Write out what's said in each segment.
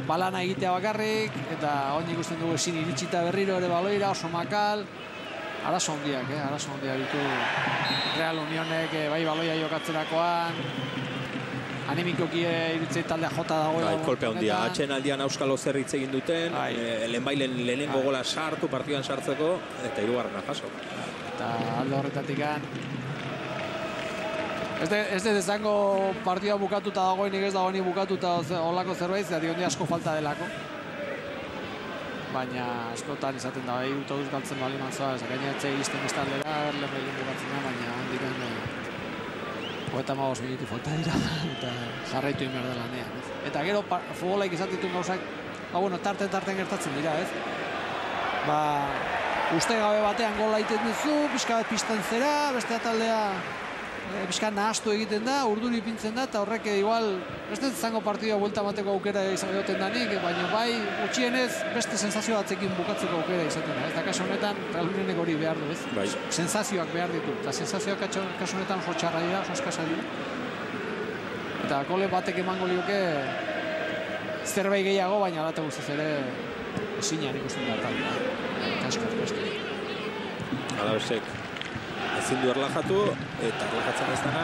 balana egitea bakarrik, eta hon ikusten dugu ezin iritsita berriro ere baloira, oso makal. Arazo handiak, arazo handiak ditu Real Unionek, bai baloia jokatzerakoan. Animikoki iritzei taldea jota dagoela. Kolpe handia, atxen aldian Auskalo zer hitz egin duten, lehenengo gola sartu, partidan sartzeko, eta hirugarrena jaso. Eta alde horretatik ez dut ezango partida bukatuta dagoenik ez dagoenik bukatuta olako zerbait, eta diondi asko falta delako. Baina askotan izaten da, autobus galtzen bali manzoa, gainatze egizten bestaldera, lehen bukatzen da, baina handikan 35 minutu falta dira, eta jarraitu inber dela nean. Eta gero futbolaik izatituen gauzak, tarten gertatzen dira, ez? Uste gabe batean gola egiten duzu, pixka bat pizten zera, bestea taldea pixka nahastu egiten da, urduri ipintzen da, eta horrek igual, ez dut zango partidua buelta mateko aukera izaten danik, baina bai, gutxienez, beste sensazio batzekin bukatzeko aukera izaten da. Eta kasu honetan, Real Unionek hori behar du, ez? Sensazioak behar ditu, eta sensazioak kasu honetan oso txarra dira, oso eskasa dira. Eta gole batek emango lioke zerbait gehiago, baina alate guztiz ere ezinean ikusten da taldea. Kaskar. Alabesek ezin du erlajatu, eta erlajatzen ez dena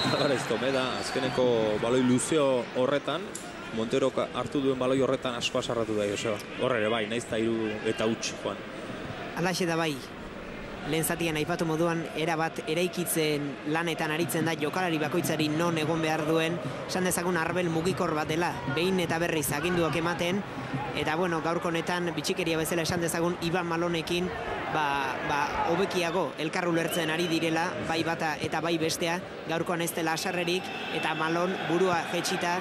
Alvarez Tomeda azkeneko baloi luzeo horretan, Monterok hartu duen baloi horretan asko asarratu da, Joseba. Horre ere bai, naiz eta 3 eta huts, Juan. Alaxe da bai, lehen zatian aipatu moduan, erabat eraikitzen lanetan aritzen da jokalari bakoitzari non egon behar duen, esan dezagun arbel mugikor bat dela, behin eta berriz aginduak ematen, eta bueno, gaurko honetan bitxikeria bezala esan dezagun Iban Malonekin hobekiago elkarru lertzen ari direla, bai bata eta bai bestea, gaurkoan ez dela asarrerik, eta Malon burua jetxita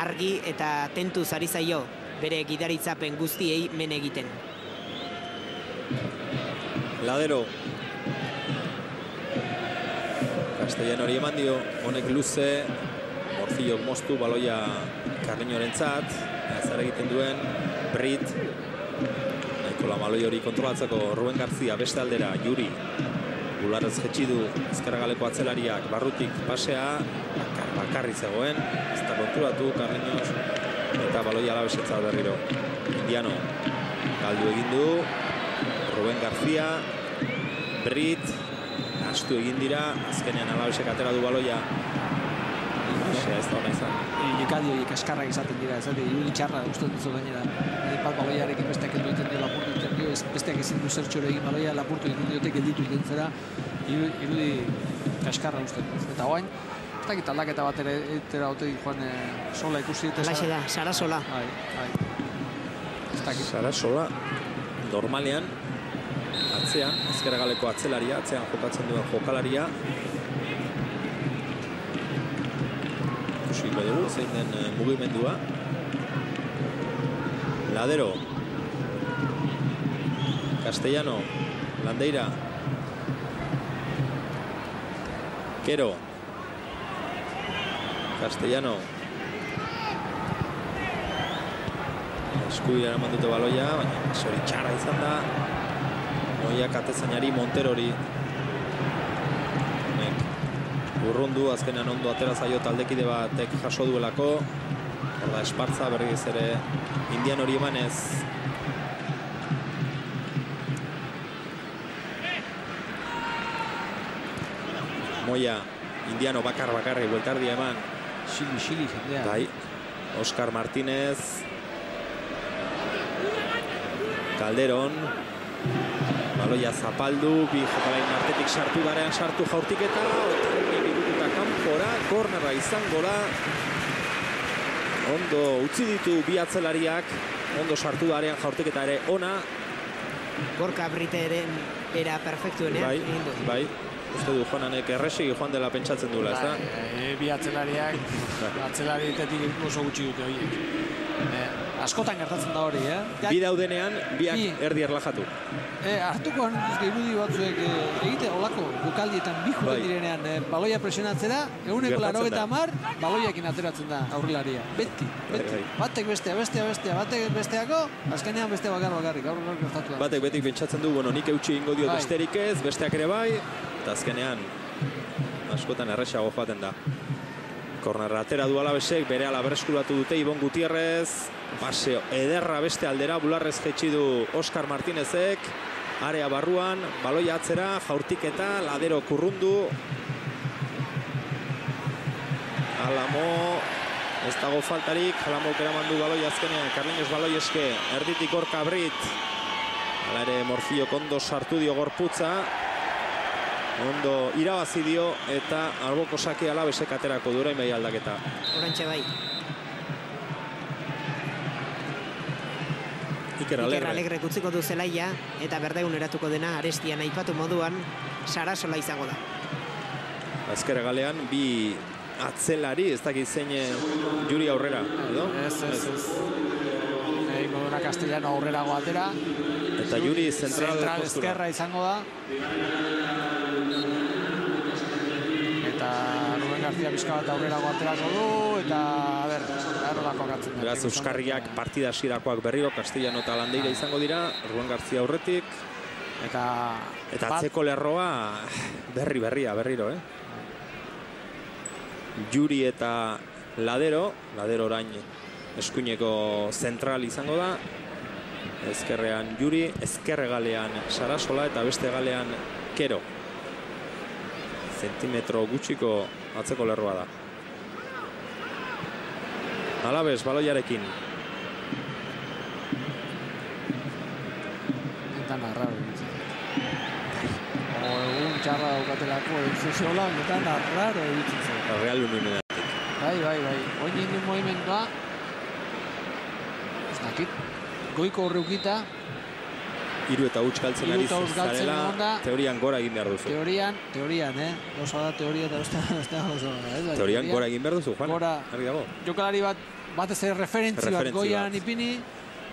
argi eta tentuz ari zaio bere gidaritzapen guztiei men egiten. Ladero. Castellanori eman dio, honek luze, Morcillok moztu baloia Carreñorentzat, zer egiten duen, Brit, nahiko baloi hori kontrolatzeko Ruben García beste aldera, Juri, bularrez jetxi du ezkerragaleko atzelariak, barrutik pasea, bakarri zegoen, ez da konturatu, Carreños, eta baloi alabesetza berriro. Indiano, galdu egin du, Ruben García, Brit, astu egin dira, azkenean alabesek atera du baloia. Ez da hona izan. Jokadi horiek eskarrak izaten dira, ez da, irudi txarra uste duzu gainera. Bat baloiarekin besteak heldu egiten dio, lapurtu egiten dio, besteak ezin du zertxore egin baloia, lapurtu egiten diote, gelditu egiten zera, irudi eskarra uste. Eta hoain, ez dakit aldaketa bat ere haute joan sola ikusi dute. Alaxe da, Sarasola. Sarasola, normalean, atzean, ezkerragaleko atzelaria, atzean jokatzen duen jokalaria. Ikusiko dugu, zein den mugimendua. Ladero. Castellano. Landeira. Quero. Castellano. Eskubiera eman dute baloia, baina hori txarra izan da. Moiak atezainari Monterori. Urrundu, azkenean ondo atera zaio taldekide batek jaso duelako. Horda Espartza berriz ere Indian hori emanez. Moia, Indiano bakarri bueltardia eman. Xili, jendea. Bai, Oscar Martínez. Calderon. Baloia zapaldu, bi jokalain artetik sartu garean sartu jaurtiketa, eta kanpora, kornerra izango da. Ondo utzi ditu bi atzelariak, ondo sartu garean jaurtiketa ere ona. Gorka Briteren era perfektuenean. Bai, uste du Joananek erresik joan dela pentsatzen duela, ez da? Bi atzelariak, atzelarietetik oso gutxi dute horiek. Askotan gertatzen da hori, Bi daudenean, biak erdi erlajatu. Hartuko irudi batzuek egite olako bukaldietan bi juten direnean baloia presionatzera, 180 baloiakin ateratzen da aurrelaria. Beti. Batek bestea, batek besteako, azkenean beste bakarrik, aurrela gertatu da. Batek betik pentsatzen du, nik eutxi ingo dio besterik ez, besteak ere bai, eta azkenean askotan erresago joaten da. Kornerra atera du Alavesek, bere ala berreskuratu dute Ibon Gutierrez. Paseo ederra beste aldera, bularrez jetxi du Oskar Martinezek. Area barruan, baloia atzera, jaurtiketa, Ladero kurrundu. Alamo, ez dago faltarik, Alamok eraman du baloia azkenean, Carliños Baloieske, erditik Gorka Brit. Hala ere Morfillo ondo sartu dio gorputza. Ondo irabazi dio eta alboko sake Alavesek aterako du orain bai aldaketa. Orantxe bai. Iker Alegre utziko du zelaia eta berdegun eratuko dena Arestian aipatu moduan Sarasola izango da. Ezker galean bi atzelari, ez dakit zein Juri aurrera, edo? Ez. Egingo duna Castellano aurrerago atera. Eta Juri zentral ezkerra izango da. Eta Ruben García pixka bat aurrerago aterako du, eta errolako gatzen. Beraz, Euskarriak partida hasirakoak berriro, Castellano eta Landeira izango dira, Ruben García aurretik. Eta atzeko lerroa berria berriro, Juri eta Ladero orain eskuineko zentral izango da. Ezkerrean Juri, ezkerre galean Sarasola eta beste galean Kero. Zentimetro gutxiko atzeko lerroa da. Alaves baloiarekin. Eta narraro. Egun txarra daukatelako zuziola, eta narraro egitzen zen. Real Unión. Bai. Oin indun movimendua. Ez dakit. Goiko horreukita. Hiru eta huts galtzen ari zarela, teorian gora egin behar duzu. Teorian, Oso da teoria eta beste oso. Teorian gora egin behar duzu, Juan. Gora, jokalari bat ez referentzi bat goian ipini.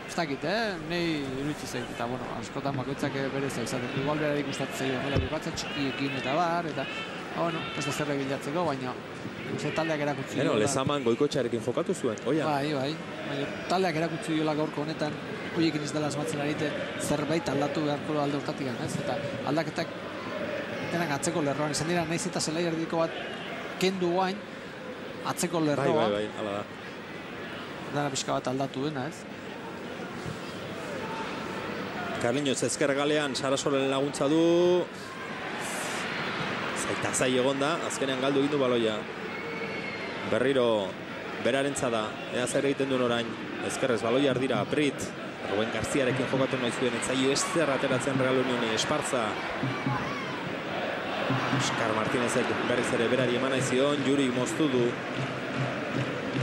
Ez dakit, nahi iruditzi zait. Eta, askotan bakoitzak berez izaten. Igual berarik gustatzen zaio, nola jokatzen txikiekin eta bar, eta, ez da zer bilatzeko, baina taldeak erakutzi diola. Lezaman goikotxarekin jokatu zuen, oia? Bai. Taldeak erakutzi diola gaurko honetan, hoiekin ez dela asmatzen arite, zerbait aldatu beharko alde hortatik, ez? Eta aldaketak denak atzeko lerroan izan dira, nahiz eta zelai erdiko bat kendu guain, atzeko lerroa. Bai, hala da. Dara pixka bat aldatu dena, ez? Carliños ezker galean Sarasolen laguntza du. Zaita zai egon da, azkenean galdu egin du baloia. Berriro berarentza da, ea zer egiten duen orain. Ezkerrez baloia ardira, Brit. Ruben Garziarekin jokatu nahi zuen, etzaio ezer ateratzen Real Unioni, Esparza. Oskar Martinezek berriz ere berari eman nahi zion, Juri moztu du.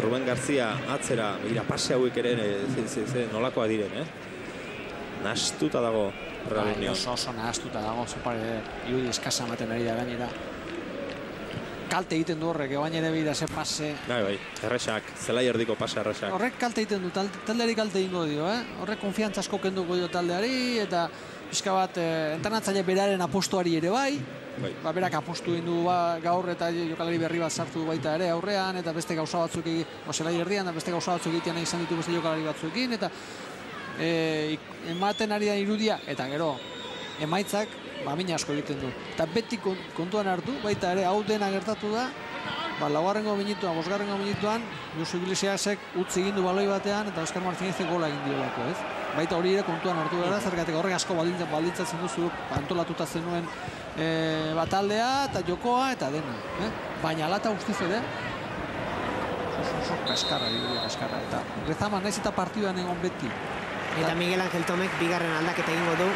Ruben Garzia atzera, begira pase hauek ere nolakoa diren, Nahastuta dago Real Union. Oso nahastuta dago, zopare irudi eskasa ematen ari da gainera. Kalte egiten du horrek, ebain ere bida ze pase. Bai, erresak, zelai erdiko pase erresak. Horrek kalte egiten du, taldeari kalte egingo dio, Horrek konfiantza asko kenduko dio taldeari, eta pixka bat entrenatzaile beraren apostuari ere bai. Berak apostu egin du gaur eta jokalari berri bat sartu du baita ere aurrean, eta beste gauza batzuk zelai erdian, beste gauza batzuk egitean izan ditu beste jokalari batzuekin, eta ematen ari da irudia, eta gero emaitzak mina asko egiten du. Eta beti kontuan hartu, baita ere hau dena gertatu da, laugarrengo minutuan, bosgarrengo minutuan, Josu Iglesiasek utzi egin du baloi batean, eta Oskar Martinezek gola egin diolako, ez? Baita hori ere kontuan hartu gara, zergatik horrek asko baldintzatzen duzu, antolatuta zenuen bataldea, eta jokoa, eta dena. Baina alata guztiz ere, oso kaskarra, eta Rezaman naiz eta partiduan egon beti. Eta Miguel Ángel Tomek bigarren aldaketa egingo du.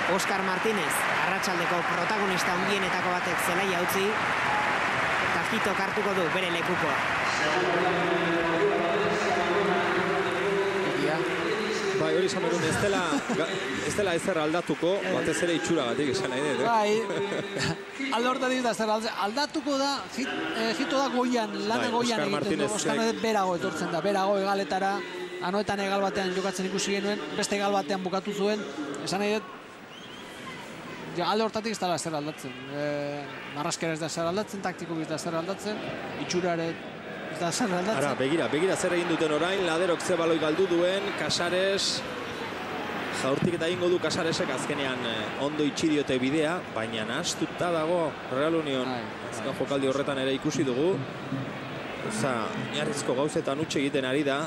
Oskar Martinez, arratsaldeko protagonista handienetako batek zelaia utzi. Eta Jito hartuko du bere lekukoa. Bai, hori izan berun, ez dela ezer aldatuko, batez ere itxuragatik esan nahi dut. Bai, alde hortatik da zer aldatuko da, Jito da goian, lan goian egiten du. Oskar Martinez berago etortzen da, berago egaletara. Anoetan egal batean jokatzen ikusi genuen, beste egal batean bukatu zuen, esan nahi dut, alde hortatik ez dela zer aldatzen. Marraskera ez da zer aldatzen, taktiko ez da zer aldatzen, itxurare ez da zer aldatzen. Ara, begira zer egin duten orain, Laderok ze baloi galdu duen, Casares, jaurtik eta egingo du Casaresek azkenean ondo itxi diote bidea, baina nahastuta dago Real Union. Azken jokaldi horretan ere ikusi dugu. Osa, oinarrizko gauzetan utxe egiten ari da.